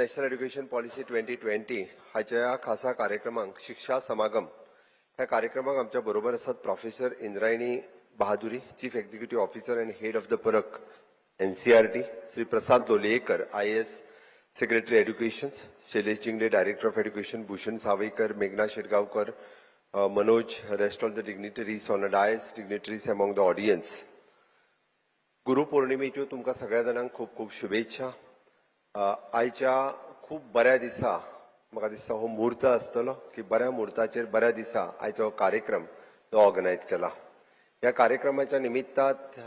National education policy 2020 हाच्या खासा कार्यक्रमांक शिक्षा समागम ह्या कार्यक्रमांक आमच्या बरोबर आसात professor Indrayani Bahaduri, chief executive officer and head of the Parakh NCERT, Shri Prasad Lolayekar IAS secretary education, Shailesh Zingade director of education, Bhushan Savaikar, मेघना Shetgaonkar, Manoj, rest of the dignitaries on the dais, dignitaries among the audience. गुरु पौर्णिमेच्यो तुमकां सगळ्या जाणांक खूप खूप शुभेच्छा. आयच्या खूप बऱ्या दिसा म्हाका दिसता हो मुहूर्त आसतलो की बऱ्या मुहूर्ताचेर बऱ्या दिसा आयचो कार्यक्रम तो ऑर्गनायज केला. ह्या कार्यक्रमाच्या निमित्तात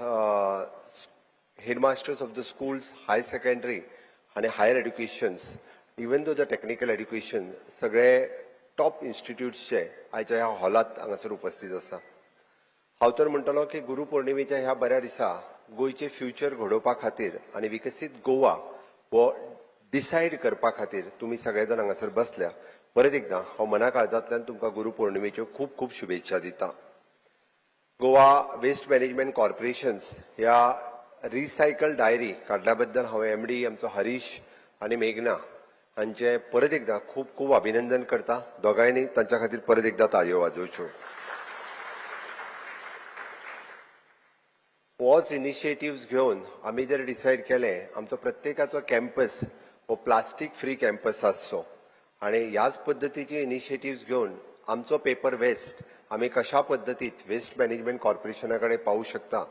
headmasters of the schools, high secondary आणि higher educations, even though the technical education, सगळे टॉप इन्स्टिट्यूट्सचे आयच्या ह्या हॉलात हांगासर उपस्थित आसा. हांव तर म्हणटलो की गुरु पौर्णिमेच्या ह्या बऱ्या दिसा गोंयचे फ्युचर घडोवपा खातीर आनी विकसीत गोवा हो डिसायड करपा खातीर तुम्ही सगळे जाण हांगासर बसल्या. परत एकदा हांव मना काळजांतल्यान तुमकां गुरु पौर्णिमेच्यो खूप खूप शुभेच्छा दिता. गोवा वेस्ट मॅनेजमेंट कॉर्पोरेशन ह्या रिसायकल डायरी काडल्या बद्दल हांव MD आमचो हरीश आनी मेघना हांचे परत एकदा खूप खूप अभिनंदन करता. दोगांयनी तांच्या खातीर परत एकदा ताळयो वाजोवच्यो. होच इनिशिएटिव्ह घेवन आमी जर डिसायड केलें आमचो प्रत्येकाचो कॅम्पस हो प्लास्टीक फ्री कॅम्पस आसचो आणि ह्याच पद्दतीचे इनिशिएटिव्ह घेवन आमचो पेपर वेस्ट आमी कशा पद्दतीत वेस्ट मॅनेजमेंट कॉर्पोरेशना कडेन पावूं शकता.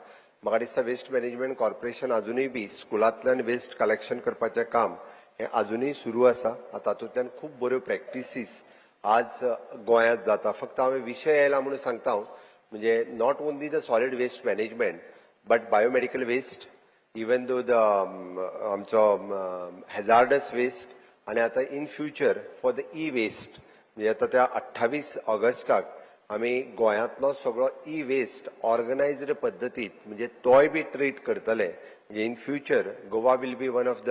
म्हाका दिसता वेस्ट मॅनेजमेंट कॉर्पोरेशन अजूनय बी स्कुलांतल्यान वेस्ट कलेक्शन करपाचें काम हें अजूनय सुरू आसा. तातूंतल्यान खूब बऱ्यो प्रॅक्टिसीस आज गोंयांत जाता. फक्त हांवें विशय आयला म्हणून सांगता म्हणजे not only the solid waste management but biomedical waste, even though the आमचो हॅझार्डस वेस्ट आणि आता in future for the waste म्हणजे आता त्या 28 ऑगस्टाक आमी गोंयांतलो सगळो वेस्ट ऑर्गनायज्ड पद्दतीत म्हणजे तोय बी ट्रीट करतले. म्हणजे in future Goa will be one of the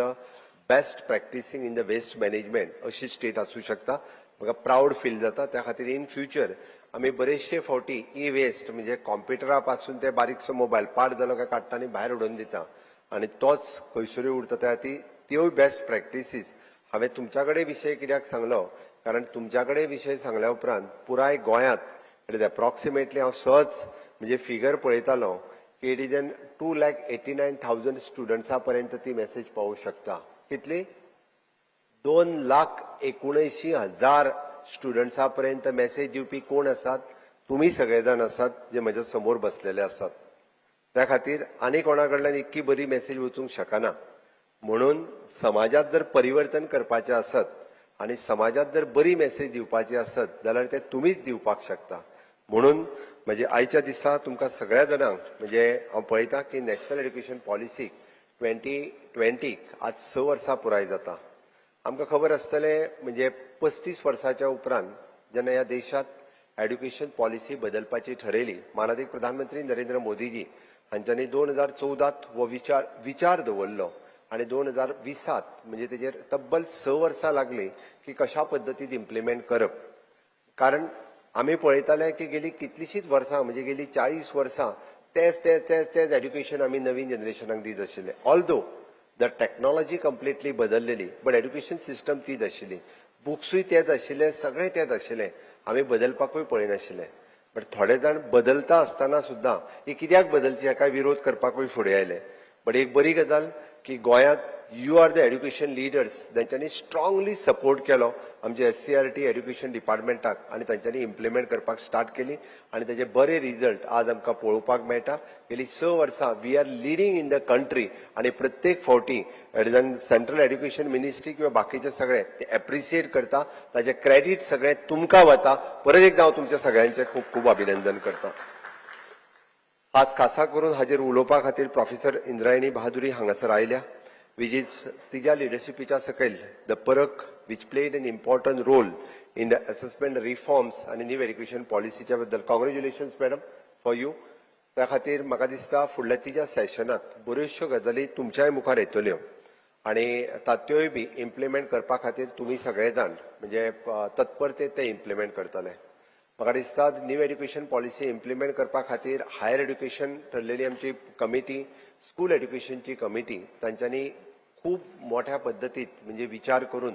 best practicing in the waste management अशी स्टेट आसूं शकता. म्हाका प्राऊड फील जाता. त्या खातीर इन फ्युचर आमी बरेचशे फावटी वेस्ट म्हणजे कॉम्प्युटरा पासून ते बारीकसो मोबायल पाड जालो काय काडटा आनी भायर उडोवन दिता आणि तोच खंयसरूय उरता. त्या खातीर त्यो बेस्ट प्रॅक्टिसीस हांवें तुमच्या कडेन विशय कित्याक सांगलो कारण तुमच्या कडेन विशय सांगल्या उपरांत पुराय गोंयांत इट इज अप्रॉक्सिमेटली हांव सहज म्हणजे फिगर पळयतालो की इट इज एन 2,89,000 स्टुडंट्सां पर्यंत ती मेसेज पावूं शकता. कितली? 2,79,000 स्टुडंट्सां पर्यंत मेसेज दिवपी कोण आसात? तुम्ही सगळे जाण आसात जे म्हज्या समोर बसलेले आसात. त्या खातीर आनी कोणा कडल्यान इतकी बरी मेसेज वचूंक शकना. म्हणून समाजात जर परिवर्तन करपाचें आसत आणि समाजात जर बरी मेसेज दिवपाची आसत जाल्यार ते तुमीच दिवपाक शकता. म्हणून म्हणजे आयच्या दिसा तुमकां सगळ्या जाणांक म्हणजे हांव पळयतां की नॅशनल एड्युकेशन पॉलिसी 2020 आज 6 वर्सां पुराय जाता. आमकां खबर आसतलें म्हणजे 35 वर्सांच्या उपरांत जेन्ना ह्या देशात एड्युकेशन पॉलिसी बदलपाची ठरयली, माननीय प्रधानमंत्री नरेंद्र मोदीजी हांच्यांनी 2014 हो विचार दवरलो आणि 2020 म्हणजे तेजेर तब्बल 6 वर्सां लागली की कशा पद्दतीत इम्प्लिमेंट करप. कारण आमी पळयताले की गेली कितलीशीच वर्सां म्हणजे गेली 40 वर्सां तेच एड्युकेशन आमी नवीन जनरेशनाक दीत आशिल्ले. ऑल्दो द टेक्नॉलॉजी कंप्लिटली बदललेली बट एड्युकेशन सिस्टम तीच आशिल्ली. बुक्सूय तेच आशिल्ले, सगळें तेच आशिल्लें. आमी बदलपाकूय पळयनाशिल्ले. बट थोडे जाण बदलता आसतना सुद्दां ही कित्याक बदलची हाका विरोध करपाकूय फुडें आयले. बट एक बरी गजाल की गोंयांत you are the education leaders तांच्यांनी स्ट्रॉंगली सपोर्ट केलो आमच्या SCERT एड्युकेशन डिपार्टमेंटाक आणि तांच्यांनी इम्प्लिमेंट करपाक स्टार्ट केली आणि ताचे बरे रिझल्ट आज आमकां पळोवपाक मेळटा. गेली 6 वर्सां we are leading in the country आणि प्रत्येक फावटी सेंट्रल एड्युकेशन मिनिस्ट्री किंवा बाकीचे सगळे ते एप्रिशिएट करता. ताचे क्रेडिट सगळे तुमकां वता. परत एकदा हांव तुमच्या सगळ्यांचे खूप खूप अभिनंदन करता. आज खासा करून हाजेर उलोवपा खातीर प्रोफेसर इंद्रायणी बहादुरी हांगासर आयल्या. तिच्या लिडरशिपीच्या सकयल द परक which played an important role in the assessment reforms आणि न्यू एड्युकेशन पॉलिसीच्या बद्दल कॉंग्रॅच्युलेशन्स मॅडम फॉर यू. त्या खातीर म्हाका दिसता फुडल्या तिच्या सेशनात बऱ्योचश्यो गजाली तुमच्याय मुखार येतल्यो आणि तात्योय बी इम्प्लिमेंट करपा खातीर तुमी सगळे जाण म्हणजे तत्परतेत ते इम्प्लिमेंट करतले. म्हाका दिसता न्यू एड्युकेशन पॉलिसी इम्प्लिमेंट करपा खातीर हायर एड्युकेशन ठरलेली आमची कमिटी, स्कूल एड्युकेशनची कमिटी तांच्यांनी खूप मोठ्या पद्धतीत म्हणजे विचार करून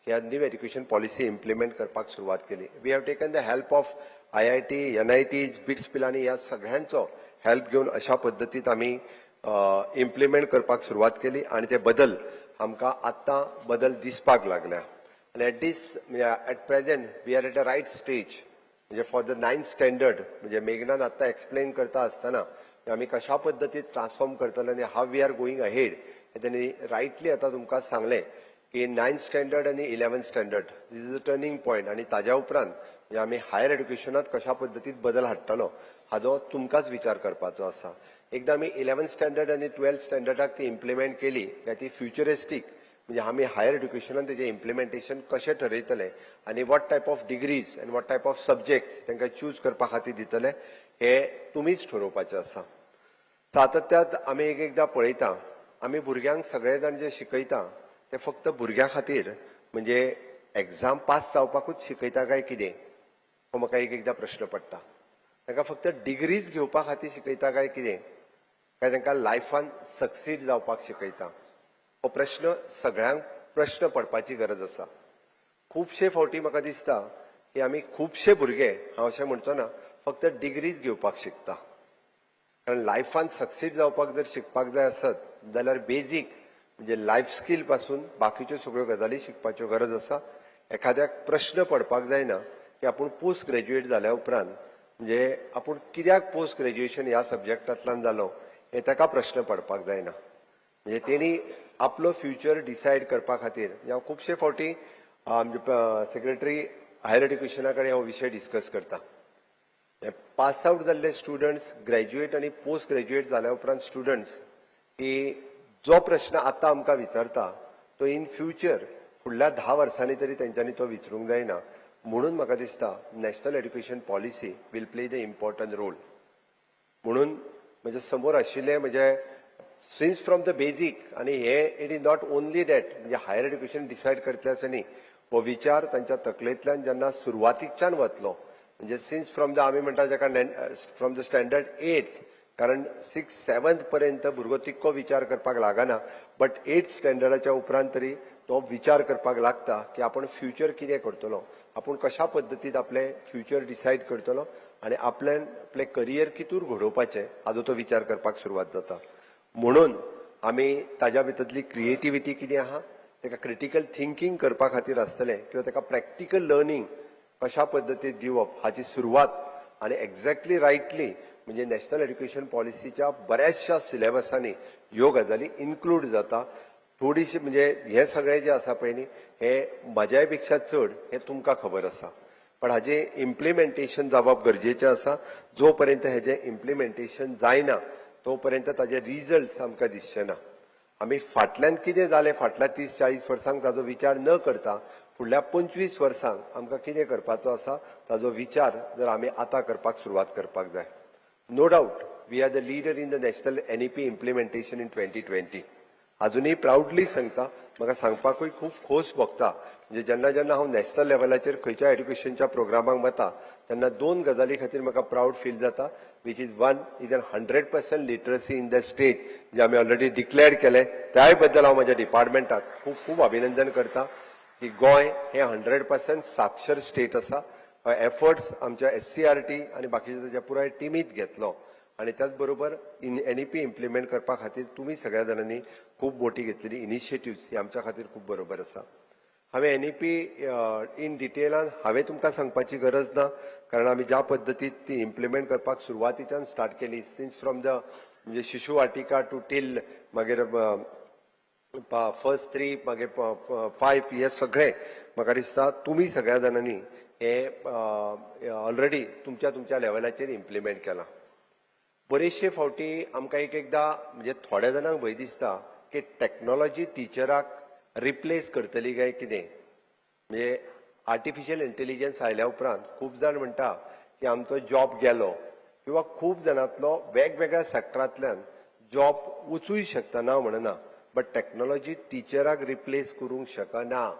ह्या न्यू एज्युकेशन पॉलिसी इम्प्लिमेंट करपाक सुरवात केली. We have taken the help of IIT, NITs, BITS Pilani ह्या सगळ्यांचो हेल्प घेऊन अशा पद्धतीत आम्ही इम्प्लिमेंट करपाक सुरवात केली आणि ते बदल आमकां आत्तां बदल दिसपाक लागल्या. आणि at present we are at a right stage म्हणजे फॉर द 9th स्टँडर्ड म्हणजे मेघनान आता एक्सप्लेन करता असताना आम्ही कशा पद्धतीत ट्रान्सफॉर्म करतले आणि how we are going ahead हे त्यांनी रायटली आता तुमकां सांगले की 9th स्टँडर्ड आणि 11th standard this is a turning point आणि ताज्या उपरांत म्हणजे आम्ही हायर एज्युकेशनात कशा पद्धतीत बदल हाडटलो हाजो तुमकांच विचार करपाचो आसा. एकदा आमी 11th स्टँडर्ड आणि 12th स्टँडर्डाक ती इम्प्लिमेंट केली काय ती फ्युचरिस्टीक म्हणजे आम्ही हायर एज्युकेशनात तेजें इम्प्लिमेंटेशन कशें ठरयतले आणि वॉट टायप ऑफ डिग्रीज आनी वॉट टायप ऑफ सब्जेक्ट तांकां चूज करपा खातीर दितले हे तुमीच ठरोवपाचें आसा. सातत्यात आमी एकदां पळयता आमी भुरग्यांक सगळे जाण जे शिकयता ते फक्त भुरग्यां खातीर म्हणजे एग्जाम पास जावपाकूच शिकयता काय कितें हो म्हाका एकदां प्रश्न पडटा. तांकां फक्त डिग्रीज घेवपा खातीर शिकयता काय कितें काय तांकां लायफान सक्सीड जावपाक शिकयता हो प्रश्न सगळ्यांक प्रश्न पडपाची गरज आसा. खुबशे फावटी म्हाका दिसता की आमी खुबशे भुरगे हांव अशें म्हणचो ना फक्त डिग्रीज घेवपाक शिकता. कारण लायफान सक्सीड जावपाक जर शिकपाक जाय आसत जाल्यार बेजीक म्हणजे लायफ स्कील पासून बाकीच्यो सगळ्यो गजाली शिकपाच्यो गरज आसा. एखाद्याक प्रश्न पडपाक जायना की आपूण पोस्ट ग्रॅज्युएट जाल्या उपरांत म्हणजे आपूण कित्याक पोस्ट ग्रॅज्युएशन ह्या सब्जेक्टांतल्यान जालो हे ताका प्रश्न पडपाक जायना. म्हणजे तेणी आपलो फ्युचर डिसायड करपा खातीर हांव खुबशे फावटी सेक्रेटरी हायर एज्युकेशना कडेन हो विशय डिस्कस करता. पास आउट जाल्ले स्टुडंट्स ग्रॅज्युएट आणि पोस्ट ग्रॅज्युएट जाल्या उपरांत स्टुडंट्स की जो प्रश्न आतां आमकां विचारता तो इन फ्युचर फुडल्या 10 वर्सांनी तरी तेंच्यांनी तो विचारूंक जायना. म्हणून म्हाका दिसता national education policy will play the important role. म्हणून म्हजे समोर आशिल्ले म्हणजे सिन्स फ्रॉम द बेजीक आणि हे it is not only that म्हणजे हायर एज्युकेशन डिसायड करतले आसनी हो विचार तांच्या तकलेंतल्यान जेन्ना सुरवातीच्यान वतलो म्हणजे सिन्स फ्रॉम द आमी म्हणटा जाका फ्रॉम द स्टँडर्ड 8th कारण 6th 7th पर्यंत भुरगो तितको विचार करपाक लागना बट 8th स्टँडर्डाच्या उपरांत तरी तो विचार करपाक लागता की आपण फ्युचर कितें करतलो आपूण कशा पद्दतीत आपले फ्युचर डिसायड करतलो आणि आपले करियर कितूर घडोवपाचें हाजो तो विचार करपाक सुरवात जाता. म्हणून आमी ताज्या भितरली क्रिएटिविटी कितें आहा ताका क्रिटिकल थिंकींग करपा खातीर आसतलें किंवा ताका प्रॅक्टिकल लर्निंग कशा पद्दतीत दिवप हाची सुरवात आणि एक्झॅक्टली रायटली म्हणजे नॅशनल एज्युकेशन पॉलिसीच्या बऱ्याचशा सिलेबसांनी ह्यो गजाली इन्क्लूड जाता. थोडीशी म्हणजे हे सगळे जे आसा पळय न्ही हे म्हज्याय पेक्षा चड हे तुमकां खबर आसा पण हाजे इम्प्लिमेंटेशन जावप गरजेचें आसा. जो पर्यंत हेजें इम्प्लिमेंटेशन जायना तो पर्यंत ताजे रिजल्ट्स आमकां दिसचे ना. आमी फाटल्यान कितें जालें फाटल्या 30-40 वर्सांक ताजो विचार न करता फुडल्या 25 वर्सांक आमकां कितें करपाचो आसा ताजो विचार जर आमी आतां करपाक सुरवात करपाक जाय. No doubt we are the leader in the national NEP implementation in 2020. अजूनही प्राऊडली सांगता म्हाका सांगपाकूय खूब खोस भोगता म्हणजे जेन्ना जेन्ना हांव नॅशनल लेवलाचेर खंयच्या एज्युकेशनच्या प्रोग्रामांक वता तेन्ना 2 गजाली खातीर म्हाका प्राऊड फील जाता which is one is an 100% literacy in the state जे आमी ऑलरेडी डिक्लेअर केले त्याय बद्दल हांव म्हज्या डिपार्टमेंटाक खूब खूब अभिनंदन करता की गोंय हे 100% साक्षर स्टेट आसा. एफर्ट्स आमच्या SCRT आणि बाकीच्या ताच्या पुराय टिमीत घेतलो आणि त्याच बरोबर NEP इम्प्लिमेंट करपा खातीर तुम्ही सगळ्या जाणांनी खूब मोठी घेतलेली इनिशिएटिव्स ही आमच्या खातीर खूब बरोबर आसा. हांवें NEP इन डिटेलान हांवें तुमकां सांगपाची गरज ना कारण आमी ज्या पद्दतीत ती इम्प्लिमेंट करपाक सुरवातीच्यान स्टार्ट केली सिन्स फ्रॉम द म्हणजे शिशु वाटिका टू टील मागीर फर्स्ट 3 मागीर 5 हे सगळे म्हाका दिसता तुम्ही सगळ्या जाणांनी हे ऑलरेडी तुमच्या लेवलाचेर इम्प्लिमेंट केलां. बरेचशे फावटी आमकां एकदां म्हणजे थोड्या जाणांक भंय दिसता की टॅक्नॉलॉजी टिचराक रिप्लेस करतली काय कितें म्हणजे आर्टिफिशियल इंटेलिजन्स आयल्या उपरांत खूब जाण म्हणटा की आमचो जॉब गेलो किंवा खूब जाणांतलो वेगवेगळ्या सॅक्टरांतल्यान जॉब वचूय शकता ना म्हणना बट टॅक्नॉलॉजी टिचराक रिप्लेस करूंक शकना.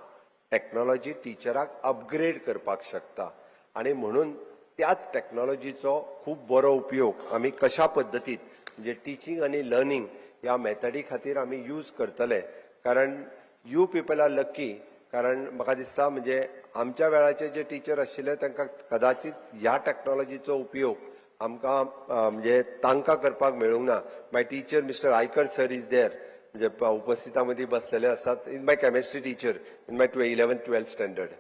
टॅक्नॉलॉजी टिचराक अपग्रेड करपाक शकता आणि म्हणून त्याच टॅक्नॉलॉजीचो खूब बरो उपयोग आमी कशा पद्दतीत म्हणजे टिचींग आनी लर्निंग ह्या मेथडी खातीर आमी यूज करतले कारण यू पीपल आर लकी. कारण म्हाका दिसता म्हणजे आमच्या वेळाचे जे टीचर आशिल्ले तांकां कदाचित ह्या टॅक्नॉलॉजीचो उपयोग आमकां म्हणजे तांकां करपाक मेळूंक ना. माय टीचर मिस्टर आयकर सर इज देर, म्हणजे उपस्थितामध्ये बसलेले असतात. In my chemistry teacher in my 11th-12th standard.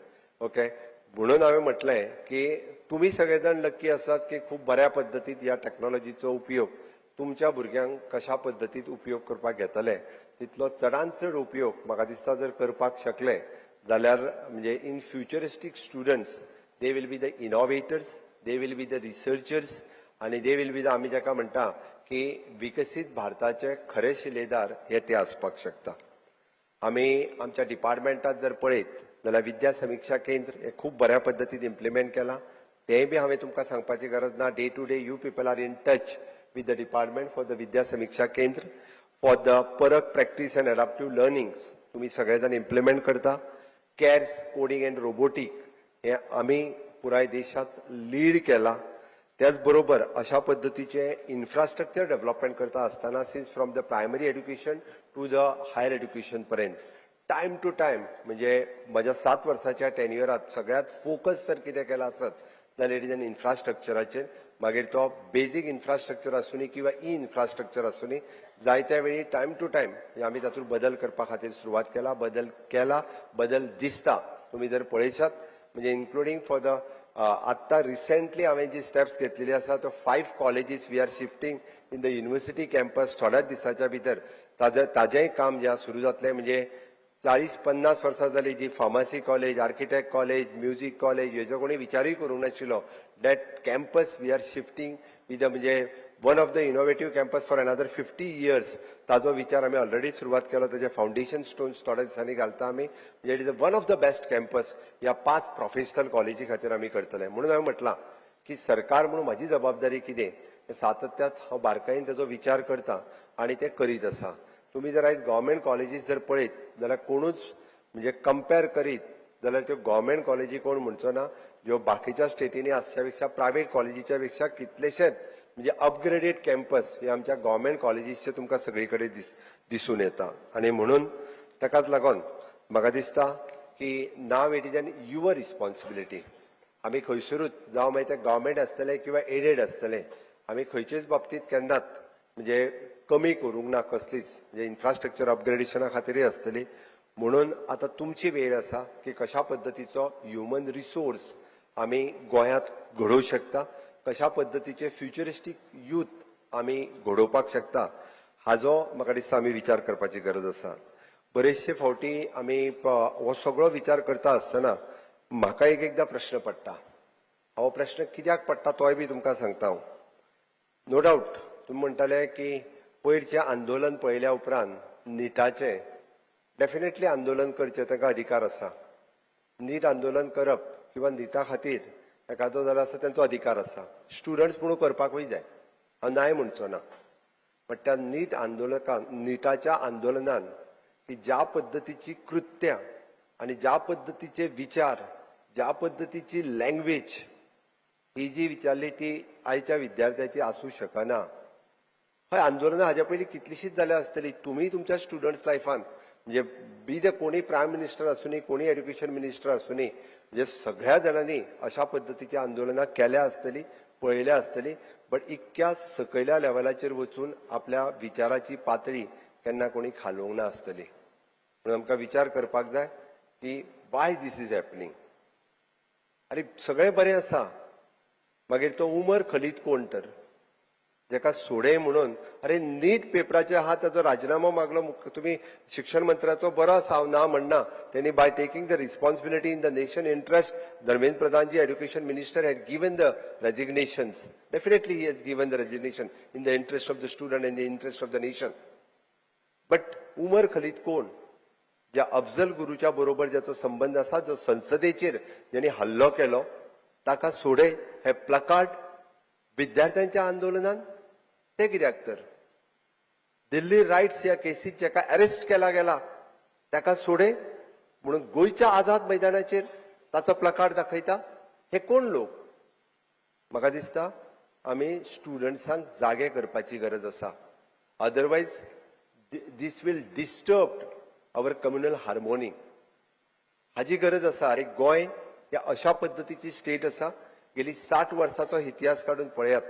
Okay, म्हणून हांवें म्हटलें की तुम्ही सगळेजण लकी आसात की खूप बऱ्या पद्दतीत ह्या टॅक्नॉलॉजीचो उपयोग तुमच्या भुरग्यांक कशा पद्दतीत उपयोग करपाक घेतले. तितलो चडांत चड उपयोग म्हाका दिसता जर करपाक शकले जाल्यार म्हणजे in futuristic students they will be the innovators, they will be the researchers आणि दे विल बी द आमी जाका म्हणटा की विकसीत भारताचे खरे शिलेदार हे ते आसपाक शकता. आमी आमच्या डिपार्टमेंटात जर पळयत जाल्यार विद्या समीक्षा केंद्र हे खूप बऱ्या पद्दतीन इम्प्लिमेंट केला. तेय बी हांवें तुमकां सांगपाची गरज ना. Day to day you people are in touch with the department for the Vidya Samiksha Kendra for the Parakh practice and adaptive learning तुम्ही सगळेजण इम्प्लिमेंट करता. कॅर्स कोडिंग अँड रोबोटिक हे आमी पुराय देशात लीड केला. त्याचबरोबर अशा पद्दतीचे इन्फ्रास्ट्रक्चर डेव्हलपमेंट करता आसतना since from the primary education to the higher education पर्यंत टायम टू टायम म्हणजे माझ्या 7 वर्साच्या टेन्युअरात सगळ्यात फोकस जर कितें केला आसत जाल्यार इट इज एन इन्फ्रास्ट्रक्चराचेर. मागीर तो बेजीक इन्फ्रास्ट्रक्चर आसूनी किंवा ई इन्फ्रास्ट्रक्चर आसूनी जायत्या वेळी टायम टू टायम आमी तातूंत बदल करपा खातीर सुरवात केला. बदल दिसता. तुम्ही जर पळयशात म्हणजे इन्क्लुडींग फॉर द आत्ता रिसेंटली हांवें जी स्टेप्स घेतलेली आसा तो 5 colleges we are shifting in the university campus थोड्याच दिसाच्या भितर ताजेंय काम जे सुरू जातलें. म्हणजे 40-50 वर्सां जाली जी pharmacy college, architect college, music college हेजो कोणी विचारूय करूंक नाशिल्लो. That campus we are shifting with म्हणजे one of the innovative campus for another 50 years. ताजो विचार आमी ऑलरेडी सुरवात केलो. ताजे फाउंडेशन स्टोन्स थोड्या दिसांनी घालता आमी. म्हणजे it is one of the best campus ह्या 5 प्रोफेशनल कॉलेजी खातीर आमी करतले. म्हणून हांवें म्हटलां की सरकार म्हणून म्हजी जबाबदारी कितें सातत्यात हांव बारकायेन ताजो विचार करता आणि ते करीत आसा. तुम्ही जर आयज गव्हर्मेंट कॉलेजीस जर पळयत जाल्यार कोणूच म्हणजे कंपेर करीत जाल्यार त्यो गव्हर्मेंट कॉलेजी कोण म्हणचो ना. ज्यो बाकीच्या स्टेटींनी आसच्या पेक्षा प्रायव्हेट कॉलेजीच्या पेक्षा कितलेशेच म्हणजे अपग्रेडेड कॅम्पस हे आमच्या गव्हर्मेंट कॉलेजीसचे तुमकां सगळीकडे दिसून येता. आणि म्हणून ताकाच लागून म्हाका दिसता की now it is an your responsibility. आमी खंयसरूच जावं मागीर ते गव्हर्मेंट आसतले किंवा एडेड आसतले आमी खंयचेच बाबतींत केन्नाच म्हणजे कमी करूंक ना कसलीच. म्हणजे इन्फ्रास्ट्रक्चर अपग्रेडेशना खातीरय आसतली. म्हणून आता तुमची वेळ आसा की कशा पद्दतीचो ह्युमन रिसोर्स आमी गोंयांत घडोवंक शकता, कशा पद्दतीचे फ्युचरिस्टीक यूथ आमी घडोवपाक शकता हाजो म्हाका दिसता आमी विचार करपाची गरज आसा. बरेचशे फावटी आमी हो सगळो विचार करता आसतना म्हाका एकदां प्रश्न पडटा. हो प्रश्न कित्याक पडटा तोय बी तुमकां सांगता हांव. नो डावट तुमी म्हणटाले की पयरचें आंदोलन पळयल्या उपरांत निटाचें डेफिनेटली आंदोलन करचें ताका अधिकार आसा. नीट आंदोलन करप किंवा निटा खातीर एखादो जाल्यार आसा तांचो अधिकार आसा. स्टुडंट्स म्हणून करपाकूय जाय, हांव नाय म्हणचो ना. पण त्या निटाच्या आंदोलनान की ज्या पद्दतीची कृत्यां आणि ज्या पद्दतीचे विचार, ज्या पद्दतीची लँग्वेज ही जी विचारली ती आयच्या विद्यार्थ्याची आसूं शकना. हय आंदोलनां हाज्या पयलीं कितलीशीच जाल्यार आसतली. तुमी तुमच्या स्टुडंट्स लायफान म्हणजे बी ते कोणी प्रायम मिनिस्टर आसूनी कोणी एड्युकेशन मिनिस्टर आसूनी म्हणजे सगळ्या जाणांनी अशा पद्दतीची आंदोलनां केल्या आसतली, पळयल्या आसतली. बट इतक्या सकयल्या लेवलाचेर वचून आपल्या विचाराची पातळी केन्ना कोणी खालोवंक ना आसतली. म्हणून आमकां विचार करपाक जाय की वाय दीस इज हॅपनिंग. अरे सगळें बरें आसा, मागीर तो उमर खलीत कोण तर जेका सोडे म्हणून अरे नीट पेपराचे आहा ताजो राजीनामो मागलो. तुम्ही शिक्षण मंत्र्याचो बरो आसा, हांव ना म्हणना. त्यांनी by taking the responsibility in the nation interest Dharmendra Pradhanji education minister had given the resignations. Definitely he has given the resignation in the interest of the student in the interest of the nation. But Umar Khalid कोण ज्या अफजल गुरूच्या बरोबर ज्याचो संबंध आसा, जो संसदेचेर ज्यांनी हल्लो केलो ताका सोडे हे प्लकार्ड विद्यार्थ्यांच्या आंदोलनान ते कित्याक तर दिल्ली रायट्स ह्या केसीत जेका अरेस्ट केला गेला ताका सोडे म्हणून गोंयच्या आझाद मैदानाचेर ताचो प्लकार्ड दाखयता. हे कोण लोक? म्हाका दिसता आमी स्टुडंट्सांक जागे करपाची गरज आसा. Otherwise this will disturb our communal harmony हाची गरज आसा. अरे गोंय या अशा पद्दतीची स्टेट आसा. गेली 60 वर्सांचो इतिहास काढून पळयात.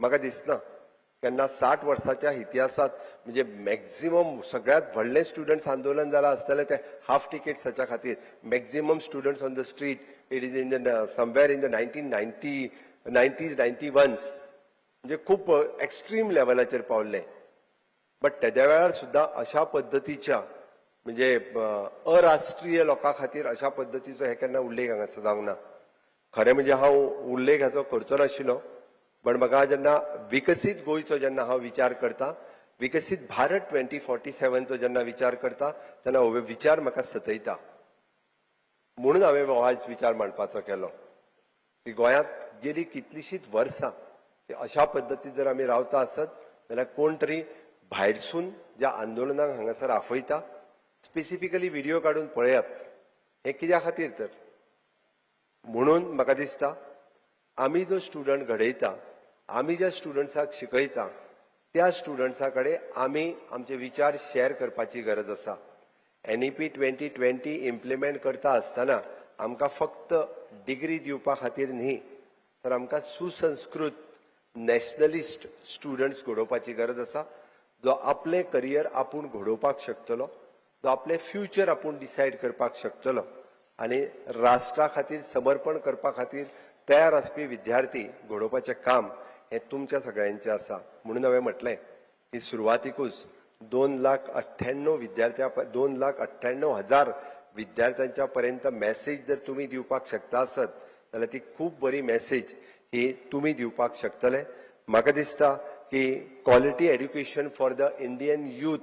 म्हाका दिसना केन्ना 60 वर्साच्या इतिहासात म्हणजे मॅक्झिमम सगळ्यात व्हडलें स्टुडंट्स आंदोलन जालां आसतलें ते हाफ टिकेट्साच्या खातीर. Maximum students on the street it is in the somewhere in the 1990s 91s म्हणजे खूप एक्स्ट्रीम लेवलाचेर पावल्ले. बट तेद्या वेळार सुद्धा अशा पद्दतीच्या म्हणजे अराष्ट्रीय लोकां खातीर अशा पद्दतीचो हे केन्ना उल्लेख हांगासर जावंक ना. खरें म्हणजे हांव उल्लेख हाचो करचो नाशिल्लो. पण म्हाका जेन्ना विकसीत गोंयचो जेन्ना हांव विचार करता, विकसीत भारत 2047चो जेन्ना विचार करता तेन्ना हो विचार म्हाका सतयता. म्हणून हांवें हो आज विचार मांडपाचो केलो की गोंयांत गेली कितलीशींच वर्सां अशा पद्दतीन जर आमी रावता आसत जाल्यार कोण तरी भायरसून ज्या आंदोलनाक हांगासर आफयता. स्पेसिफिकली व्हिडिओ काडून पळयात. हे कित्या खातीर तर म्हणून म्हाका दिसता आमी जो स्टुडंट घडयता, आमी ज्या स्टुडंट्साक शिकयता त्या स्टुडंट्सा कडेन आमी आमचे विचार शेअर करपाची गरज आसा. NEP 2020 इम्प्लिमेंट करता आसतना आमकां फक्त डिग्री दिवपा खातीर न्ही तर आमकां सुसंस्कृत नॅशनलिस्ट स्टुडंट्स घडोवपाची गरज आसा. जो आपले करियर आपूण घडोवपाक शकतलो, जो आपले फ्युचर आपूण डिसायड करपाक शकतलो आनी राष्ट्रा खातीर समर्पण करपा खातीर तयार आसपी विद्यार्थी घडोवपाचें काम हे तुमच्या सगळ्यांचें आसा. म्हणून हांवें म्हटलें की सुरवातीकूच 2,98,000 विद्यार्थ्यांच्या पर्यंत मेसेज जर तुम्ही दिवपाक शकता आसत जाल्यार ती खूप बरी मेसेज ही तुम्ही दिवपाक शकतले. म्हाका दिसता की quality education for the Indian youth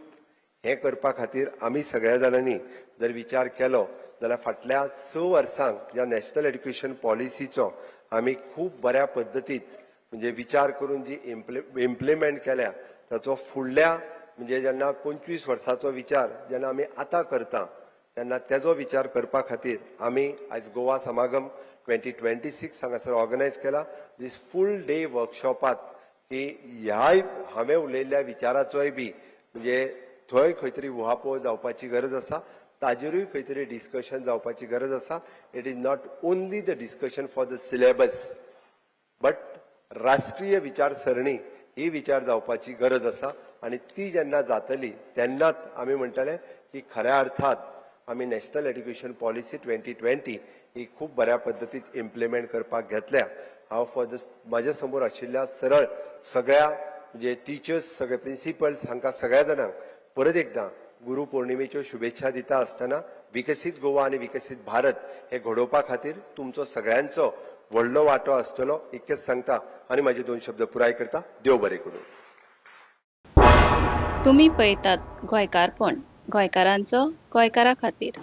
हे करपा खातीर आमी सगळ्या जाणांनी जर विचार केलो जाल्यार फाटल्या 6 वर्सांक ह्या नॅशनल एड्युकेशन पॉलिसीचो आमी खूप बऱ्या पद्दतीत म्हणजे विचार करून जी इम्प्लिमेंट केल्या ताचो फुडल्या म्हणजे जेन्ना 25 वर्सांचो विचार जेन्ना आमी आतां करता तेन्ना तेजो विचार करपा खातीर आमी आयज गोवा समागम 2026 हांगासर ऑर्गनायज केला. दीस फूल डे वर्कशॉपात की ह्या हांवें उलयल्ल्या विचाराचोय बी म्हणजे थंय खंय तरी उहापोह जावपाची गरज आसा. ताजेरूय खंय तरी डिस्कशन जावपाची गरज आसा. It is not only the discussion for the syllabus but राष्ट्रीय विचारसरणी ही विचार जावपाची गरज आसा. आणि ती जेन्ना जातली तेन्नाच आमी म्हणटले की खऱ्या अर्थात आमी नॅशनल एड्युकेशन पॉलिसी 2020 ही खूप बऱ्या पद्दतीत इम्प्लिमेंट करपाक घेतल्या. हांव म्हाज्या समोर आशिल्ल्या सरळ सगळ्या म्हणजे टिचर्स सगळे प्रिन्सिपल्स हांकां सगळ्या जाणांक परत एकदां गुरु पौर्णिमेच्यो शुभेच्छा दिता आसतना विकसीत गोवा आनी विकसीत भारत हे घडोवपा खातीर तुमचो सगळ्यांचो व्हडलो वांटो आसतलो इतकेंच सांगता आनी म्हाजे 2 शब्द पुराय करता. देव बरें करूं. तुम्ही पळयतात गोंयकारपण, गोंयकारांचो गोंयकारा खातीर.